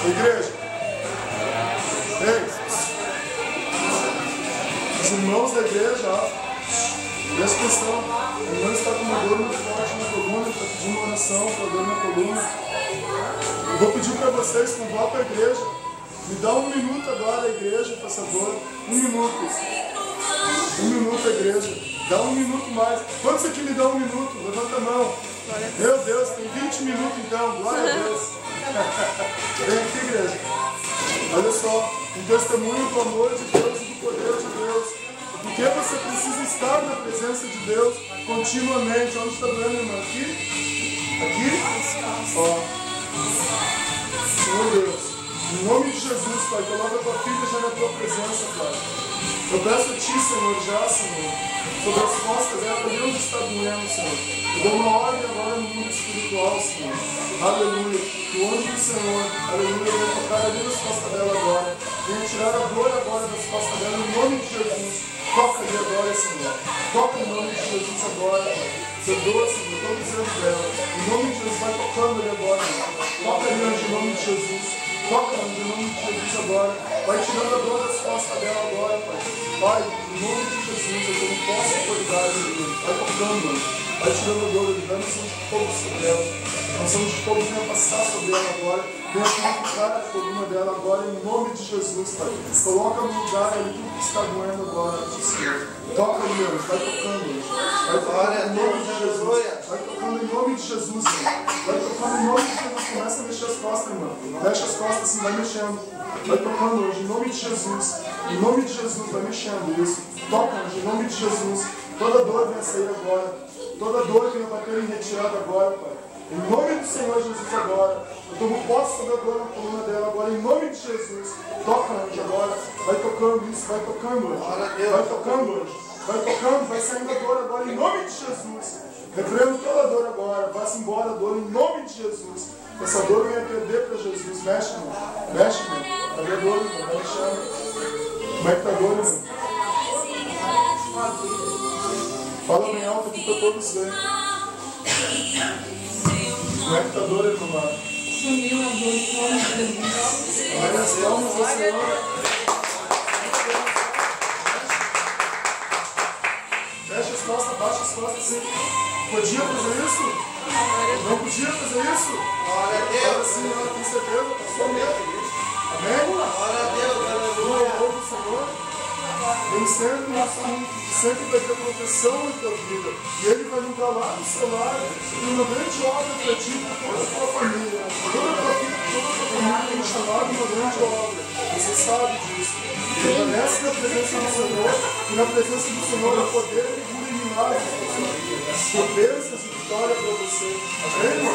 Igreja. Ei. Os irmãos da igreja, ó. Presta atenção. O irmão está com uma dor muito forte na coluna, está pedindo uma oração para a dor na coluna. Eu vou pedir para vocês, convoca a igreja. Me dá 1 minuto agora a igreja, por favor. 1 minuto. 1 minuto a igreja. Dá 1 minuto mais. Quantos aqui me dão 1 minuto? Levanta a mão. Meu Deus, tem 20 minutos então. Glória a Deus. Vem aqui, igreja. Olha só. Um testemunho do amor de Deus e do poder de Deus. Porque você precisa estar na presença de Deus continuamente. Onde está doendo, irmão? Aqui? Aqui? Ó. Senhor Deus. Em nome de Jesus, Pai, coloca a tua filha já na tua presença, Pai. Eu peço a Ti, Senhor, já, Senhor, sobre as costas dela, por onde está doendo, Senhor. Eu dou uma ordem agora no mundo espiritual, Senhor. Aleluia. Que o anjo do Senhor, aleluia, venha tocar ali nas costas dela agora. Venha tirar a dor agora das costas dela, em nome de Jesus. Toca ali agora, Senhor. Toca em nome de Jesus agora, Pai. Perdoa, Senhor, todo o desejo dela. Em nome de Jesus, vai tocando ali agora, Senhor. Toca ali, anjo, em nome de Jesus. Toca em nome de Jesus agora. Vai tirando a dor das costas dela agora, Pai. Pai, em nome de Jesus, eu não posso autoridade, Deus. Vai tocando, mano. Vai tirando a dor, vai unção de fogo sobre ela. A unção de fogo venha passar sobre ela agora. Venha purificar a coluna dela agora, em nome de Jesus, Pai. Coloca no lugar ali tudo que está doendo agora, Senhor. Toca ali, Deus. Vai tocando, Deus. Vai tocando em nome de Jesus. Vai tocando em nome de Jesus, Senhor. Vai tocando em nome de Jesus. Começa a mexer as costas, irmão. Fecha as costas assim, vai mexendo. Vai tocando hoje, em nome de Jesus. Em nome de Jesus, vai mexendo isso. Toca hoje, em nome de Jesus. Toda dor venha sair agora. Toda dor venha bater em retirada agora, Pai. Em nome do Senhor Jesus agora. Eu tomo posse sobre a dor na coluna dela agora, em nome de Jesus. Toca hoje agora. Vai tocando isso, vai tocando hoje. Vai tocando hoje. Vai tocando, vai saindo a dor agora, em nome de Jesus. Repreendo toda a dor agora. Vá-se embora a dor, em nome de Jesus. Essa dor venha perder para Jesus. Mexe, irmão. Mexe, irmão. Cadê a dor, irmão? Vai mexendo. Como é que tá a dor, irmão? Fala bem alto aqui para todos verem. Como é que tá a dor, irmão? Sumiu a dor de fome de Jesus. Olha as palmas do Senhor. Fecha as costas, baixa as costas assim. Podia fazer isso? Não podia fazer isso? Glória a Deus. Agora sim, ela tem certeza, passou mesmo. Amém? Glória a Deus, aleluia. O do Senhor, Ele sempre vai ter proteção na tua vida. E Ele vai limpar lá no seu lar. Tem uma grande obra para ti, para toda a tua família. Toda a tua vida, toda a tua família tem chamado uma grande obra. Você sabe disso. Permanece na presença do Senhor. E na presença do Senhor o poder e cura e milagres para a sua vida. Bênçãos e vitória para você. Amém?